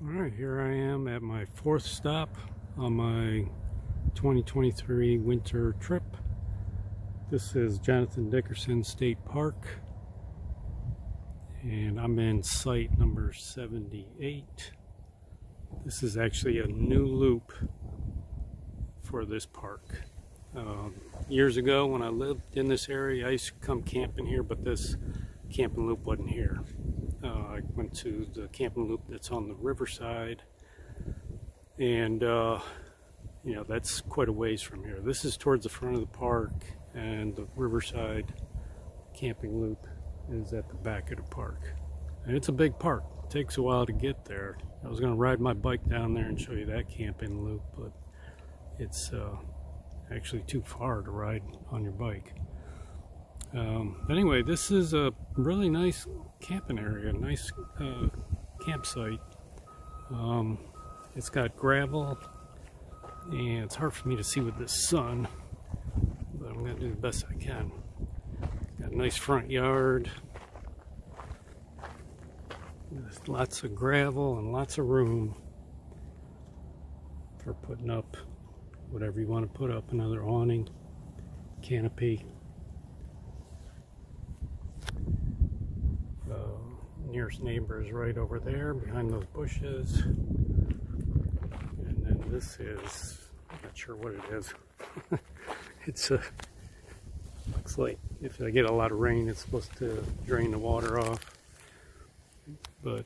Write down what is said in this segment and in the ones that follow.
Alright, here I am at my fourth stop on my 2023 winter trip. This is Dickinson State Park, and I'm in site number 78. This is actually a new loop for this park. Years ago when I lived in this area, I used to come camping here, but this camping loop wasn't here. I went to the camping loop that's on the riverside, and you know, that's quite a ways from here. This is towards the front of the park, and the riverside camping loop is at the back of the park. And it's a big park. It takes a while to get there. I was going to ride my bike down there and show you that camping loop, but it's actually too far to ride on your bike. But anyway, this is a really nice camping area, nice campsite. It's got gravel, and it's hard for me to see with this sun, but I'm going to do the best I can. Got a nice front yard. There's lots of gravel and lots of room for putting up whatever you want to put up, another awning, canopy. Nearest neighbor is right over there behind those bushes, and then this is, I'm not sure what it is. It's looks like if I get a lot of rain, it's supposed to drain the water off, but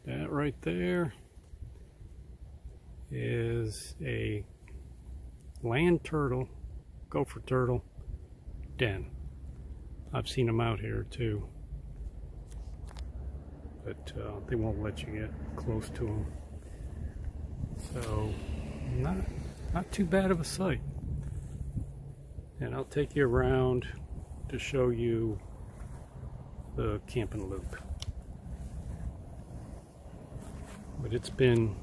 that right there is a land turtle, gopher turtle den. I've seen them out here too, but they won't let you get close to them. So not too bad of a sight. And I'll take you around to show you the camping loop. But it's been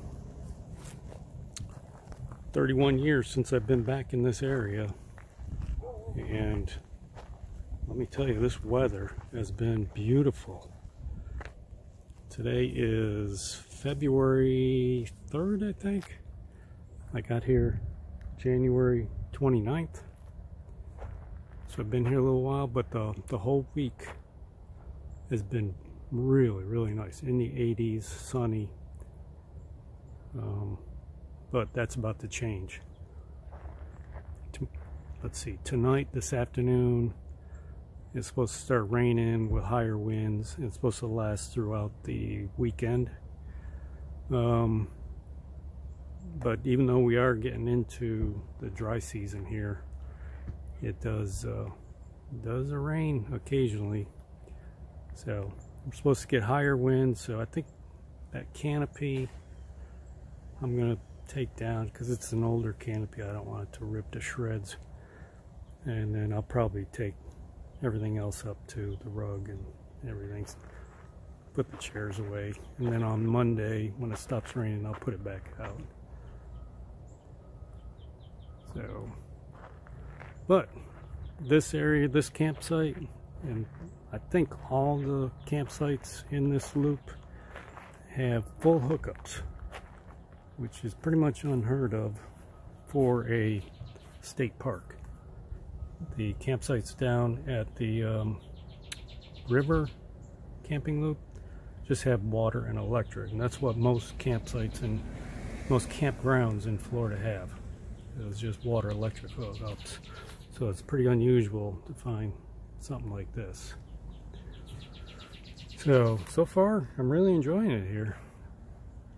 31 years since I've been back in this area, and let me tell you, this weather has been beautiful. Today is February 3rd, I think. I got here January 29th. So I've been here a little while, but the whole week has been really, really nice. In the 80s, sunny. But that's about to change. Let's see, tonight, this afternoon, it's supposed to start raining with higher winds. It's supposed to last throughout the weekend. But even though we are getting into the dry season here, it does rain occasionally. So we're supposed to get higher winds. So I think that canopy I'm gonna take down because it's an older canopy. I don't want it to rip to shreds. And then I'll probably take everything else up to the rug and everything, put the chairs away, and then on Monday when it stops raining, I'll put it back out. So, but this area, this campsite, and I think all the campsites in this loop have full hookups, which is pretty much unheard of for a state park. The campsites down at the river camping loop just have water and electric, and that's what most campsites and most campgrounds in Florida have. It's just water electric hookups. So it's pretty unusual to find something like this. So far I'm really enjoying it here.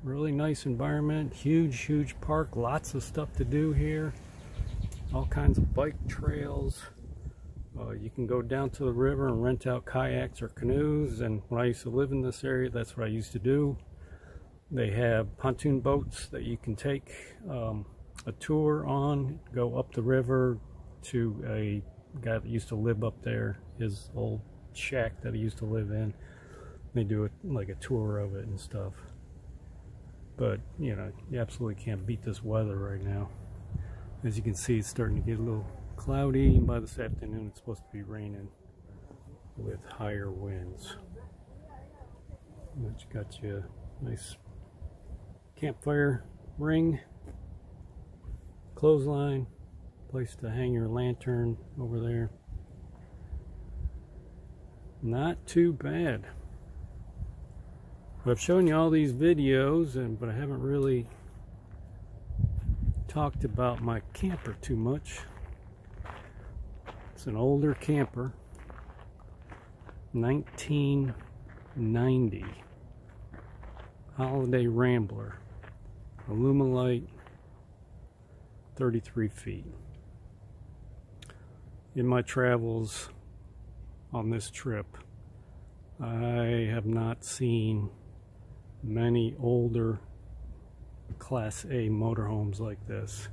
Really nice environment, huge park, lots of stuff to do here. All kinds of bike trails. You can go down to the river and rent out kayaks or canoes, and when I used to live in this area, that's what I used to do. They have pontoon boats that you can take a tour on, go up the river to a guy that used to live up there, his old shack that he used to live in. They do it like a tour of it and stuff. But you know, you absolutely can't beat this weather right now. As you can see, it's starting to get a little cloudy, and by this afternoon it's supposed to be raining with higher winds. Which got you a nice campfire ring, clothesline, place to hang your lantern over there. Not too bad. But I've shown you all these videos, but I haven't really talked about my camper too much. It's an older camper, 1990 Holiday Rambler, Alumilite, 33 feet. In my travels on this trip, I have not seen many older Class A motorhomes like this.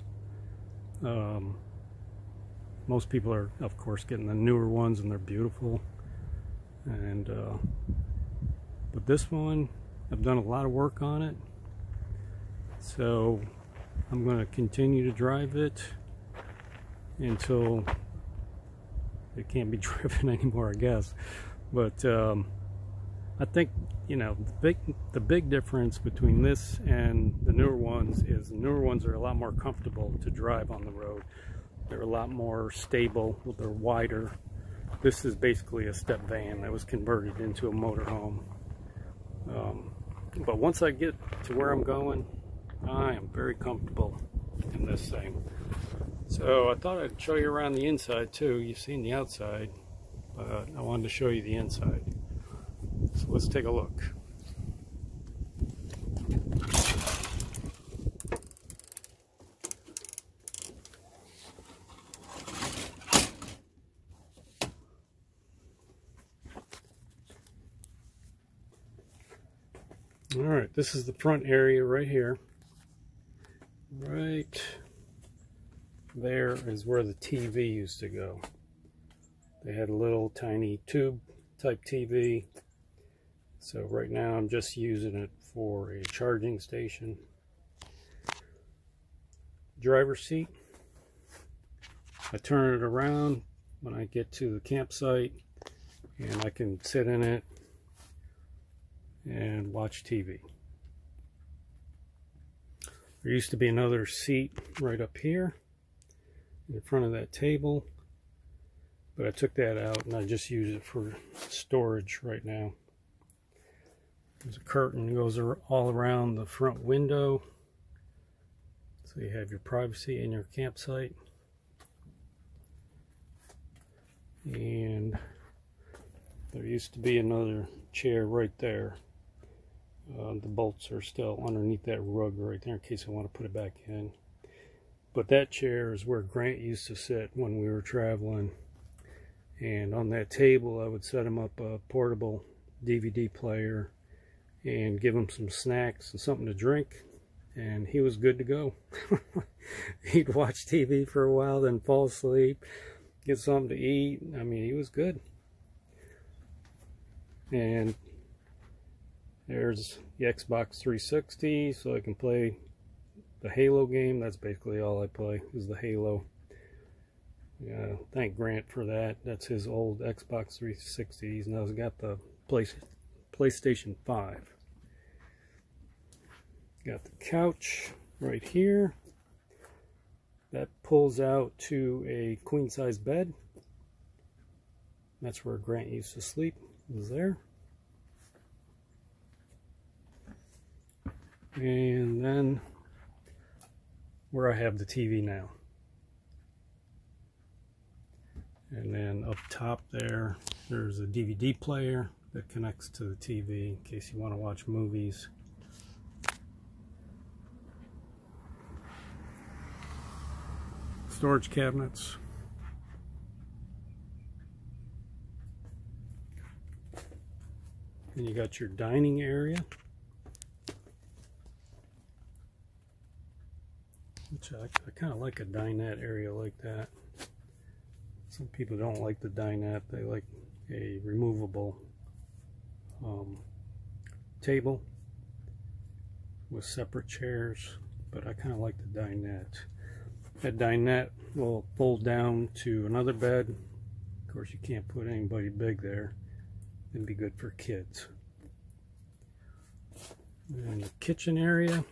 Most people are, of course, getting the newer ones, and they're beautiful. And but this one, I've done a lot of work on it, so I'm going to continue to drive it until it can't be driven anymore, I guess. But I think, you know, the big difference between this and the newer ones is the newer ones are a lot more comfortable to drive on the road. They're a lot more stable, they're wider. This is basically a step van that was converted into a motorhome. But once I get to where I'm going, I am very comfortable in this thing. So I thought I'd show you around the inside too. You've seen the outside, but I wanted to show you the inside. So let's take a look. All right, this is the front area right here. Right there is where the TV used to go. They had a little tiny tube type TV. So right now I'm just using it for a charging station. Driver's seat. I turn it around when I get to the campsite, and I can sit in it and watch TV. There used to be another seat right up here in front of that table, but I took that out and I just use it for storage right now. There's a curtain that goes all around the front window, so you have your privacy in your campsite. And there used to be another chair right there. The bolts are still underneath that rug right there in case I want to put it back in. But that chair is where Grant used to sit when we were traveling. And on that table I would set him up a portable DVD player and give him some snacks and something to drink, and he was good to go. He'd watch TV for a while, then fall asleep, get something to eat. I mean, he was good. And there's the Xbox 360, so I can play the Halo game. That's basically all I play, is the Halo. Yeah, thank Grant for that. That's his old Xbox 360. He's now got the PlayStation 5. Got the couch right here. That pulls out to a queen-size bed. That's where Grant used to sleep, is there. And then where I have the TV now. And then up top there, there's a DVD player that connects to the TV in case you want to watch movies. Storage cabinets. And you got your dining area, which I kind of like a dinette area like that. Some people don't like the dinette. They like a removable table with separate chairs, but I kind of like the dinette. That dinette will fold down to another bed. Of course, you can't put anybody big there. It'd be good for kids. And the kitchen area,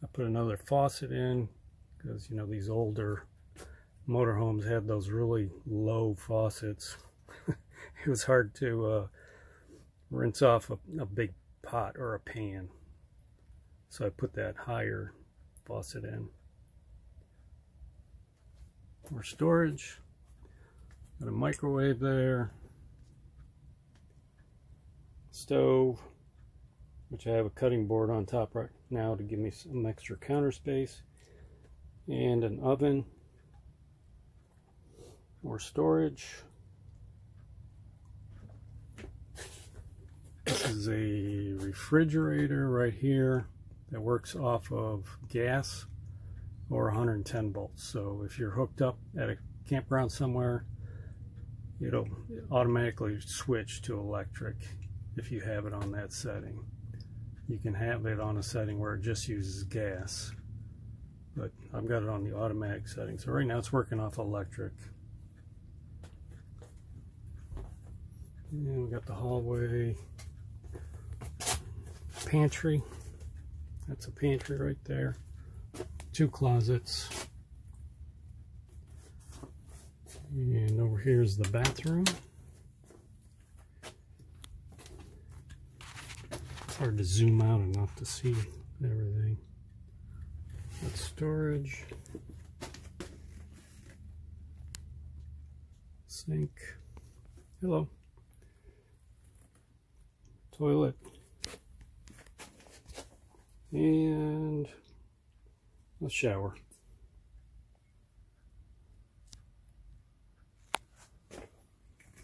I put another faucet in because, you know, these older motorhomes had those really low faucets. It was hard to rinse off a big pot or a pan. So I put that higher faucet in. More storage. Got a microwave there. Stove, which I have a cutting board on top right now to give me some extra counter space. And an oven. More storage. This is a refrigerator right here that works off of gas or 110 volts. So if you're hooked up at a campground somewhere, it'll automatically switch to electric if you have it on that setting. You can have it on a setting where it just uses gas, but I've got it on the automatic setting. So right now it's working off electric. And we got the hallway, pantry. That's a pantry right there. 2 closets. And over here is the bathroom. It's hard to zoom out enough to see everything. That's storage. Sink. Hello. Toilet. And a shower.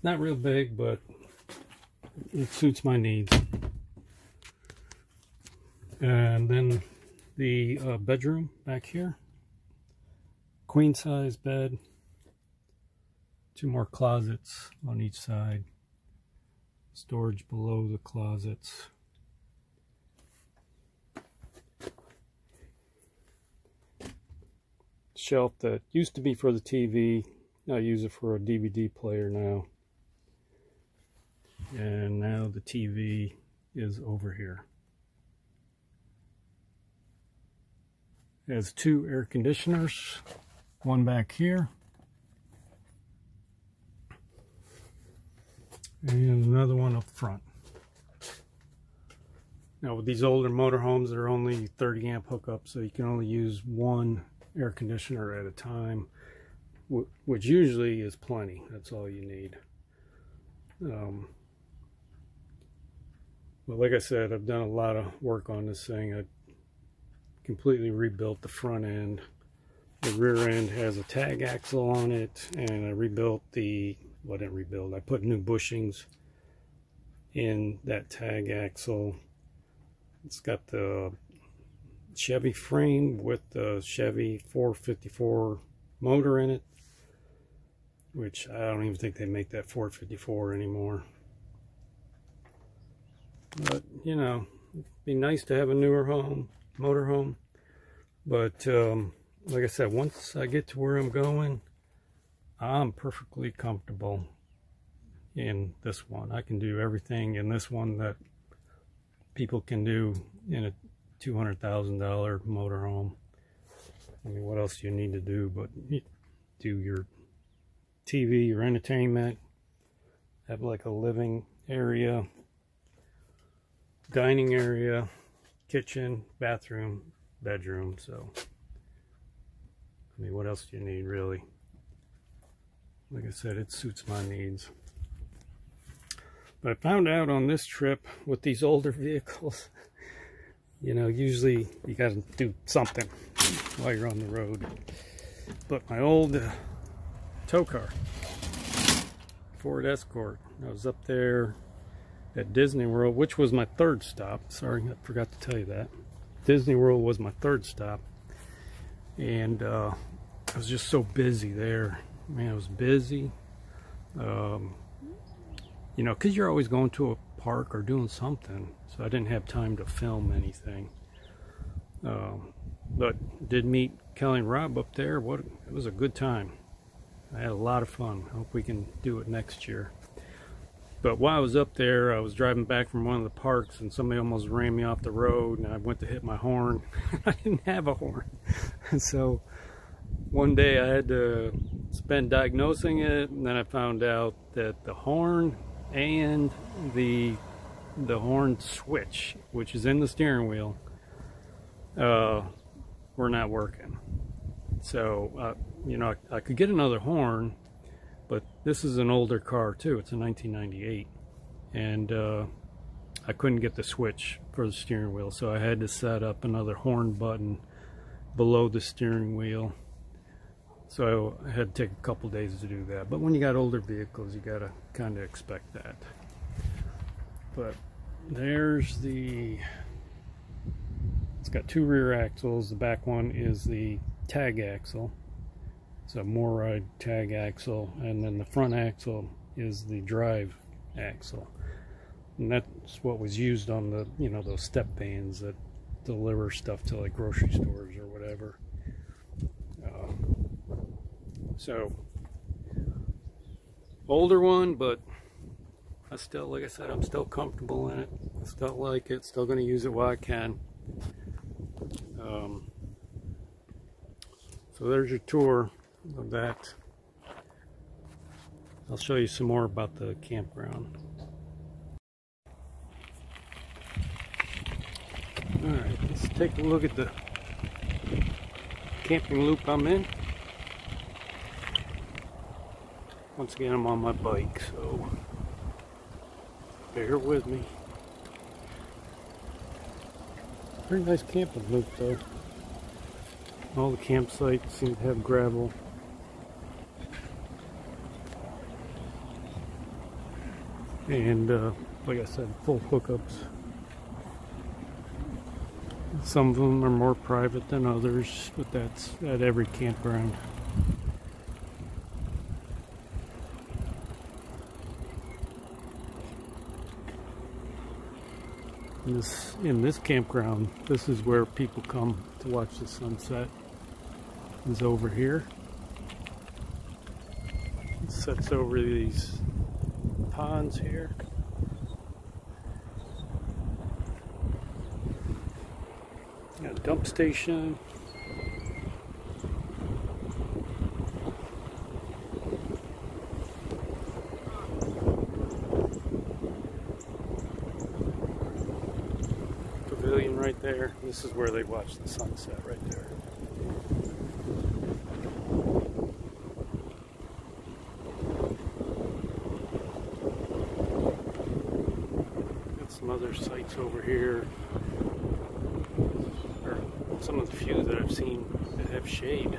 Not real big, but it suits my needs. And then the bedroom back here. Queen size bed. 2 more closets on each side. Storage below the closets. Shelf that used to be for the TV. I use it for a DVD player now. And now the TV is over here. It has 2 air conditioners. One back here. And another one up front. Now with these older motorhomes, they're only 30 amp hookups, so you can only use 1 air conditioner at a time, which usually is plenty. That's all you need. But like I said, I've done a lot of work on this thing. I completely rebuilt the front end. The rear end has a tag axle on it, and I rebuilt the, well, I didn't rebuild, I put new bushings in that tag axle. It's got the Chevy frame with the Chevy 454 motor in it, which I don't even think they make that 454 anymore. But, you know, it'd be nice to have a newer motorhome. But, like I said, once I get to where I'm going, I'm perfectly comfortable in this one. I can do everything in this one that people can do in a $200,000 motorhome. I mean, what else do you need to do but do your TV, your entertainment, have like a living area, dining area, kitchen, bathroom, bedroom. So, I mean, what else do you need really? Like I said, it suits my needs. But I found out on this trip with these older vehicles, you know, usually you got to do something while you're on the road. But my old tow car, Ford Escort, I was up there at Disney World, which was my 3rd stop. Sorry, I forgot to tell you that. Disney World was my 3rd stop. And I was just so busy there. Man, I was busy. You know, because you're always going to a park or doing something. So I didn't have time to film anything. But did meet Kelly and Rob up there. It was a good time. I had a lot of fun. I hope we can do it next year. But while I was up there, I was driving back from one of the parks and somebody almost ran me off the road, and I went to hit my horn. I didn't have a horn. And so one day I had to spend diagnosing it, and then I found out that the horn and the horn switch, which is in the steering wheel, were not working. So, you know, I could get another horn, but this is an older car too. It's a 1998, and I couldn't get the switch for the steering wheel, so I had to set up another horn button below the steering wheel. So I had to take a couple days to do that. But when you got older vehicles, you gotta kind of expect that. But there's the, it's got two rear axles. The back one is the tag axle. It's a Moride tag axle, and then the front axle is the drive axle. And that's what was used on the, you know, those step vans that deliver stuff to like grocery stores or whatever. So older one, but I still, like I said, I'm still comfortable in it. I still like it. Still going to use it while I can. So there's your tour of that. I'll show you some more about the campground. Alright, let's take a look at the camping loop I'm in. Once again, I'm on my bike, so bear with me. Very nice camping loop though. All the campsites seem to have gravel. And like I said, full hookups. Some of them are more private than others, but that's at every campground. In this campground, this is where people come to watch the sunset. It's over here. It sets over these ponds here. Got a dump station. Pavilion right there. This is where they watch the sunset right there. Got some other sites over here. Or some of the few that I've seen that have shade,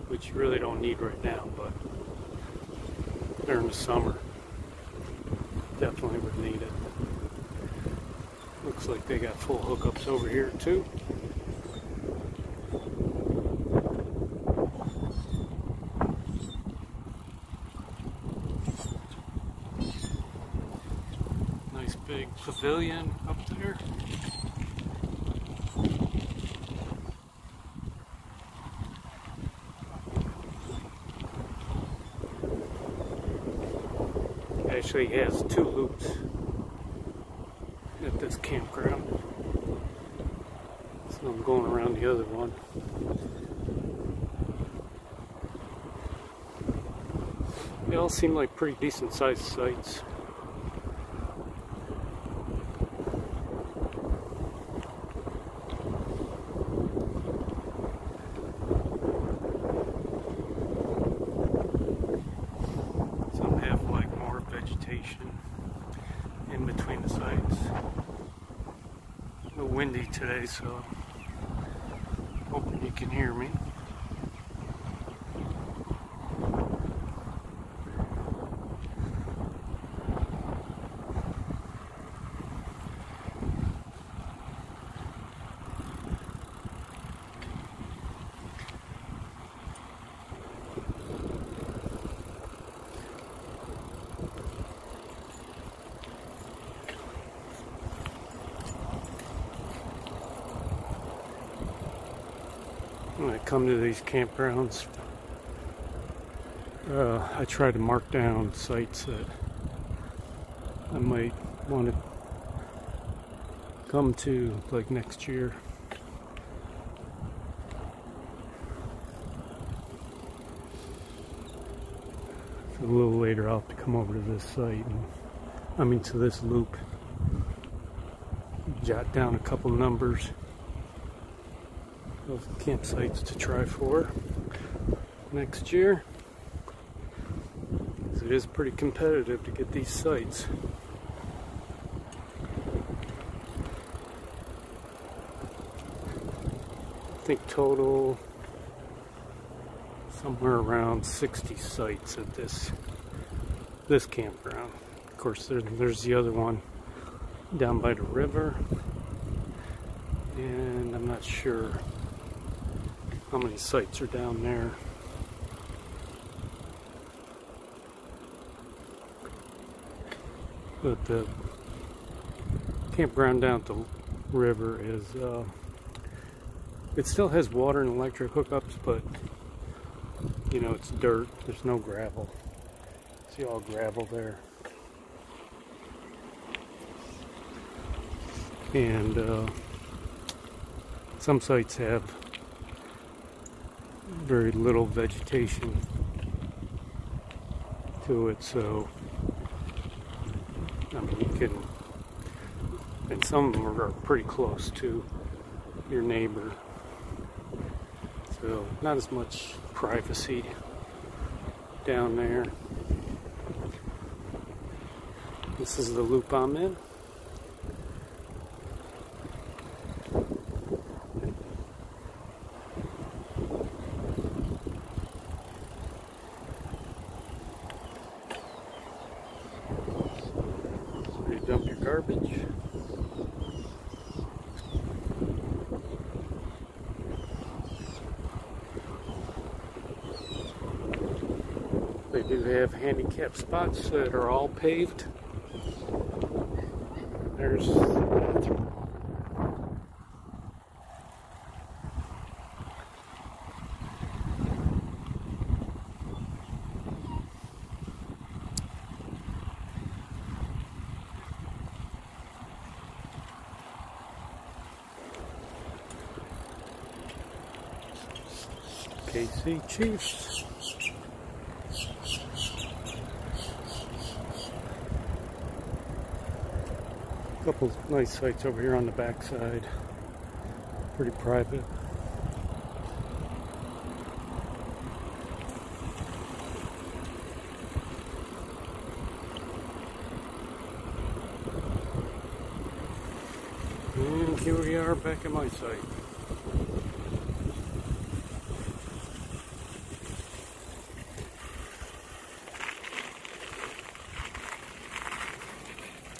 which you really don't need right now, but during the summer, definitely would need it. Looks like they got full hookups over here too. Nice big pavilion up there. Actually has two loops at this campground, so I'm going around the other one. They all seem like pretty decent sized sites. Some have like more vegetation in between the sites. A little windy today, so hoping you can hear me. When I come to these campgrounds, I try to mark down sites that I might want to come to like next year. So a little later I'll have to come over to this site, and, to this loop, jot down a couple numbers of campsites to try for next year. It is pretty competitive to get these sites. I think total somewhere around 60 sites at this campground. Of course, there's the other one down by the river, and I'm not sure how many sites are down there. But the campground down at the river is, it still has water and electric hookups, but you know, it's dirt. There's no gravel. See all gravel there. And some sites have very little vegetation to it, so I mean, you can, and some of them are pretty close to your neighbor, so not as much privacy down there. This is the loop I'm in. Dump your garbage. They do have handicap spots that are all paved. There's the bathroom. KC Chiefs. Couple nice sites over here on the backside. Pretty private. And here we are back at my site.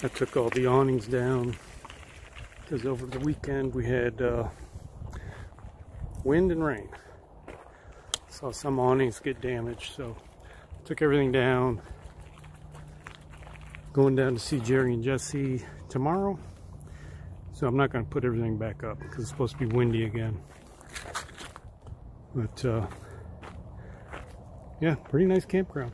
I took all the awnings down because over the weekend we had wind and rain. Saw some awnings get damaged, so took everything down. Going down to see Jerry and Jesse tomorrow, so I'm not going to put everything back up because it's supposed to be windy again. But yeah, pretty nice campground.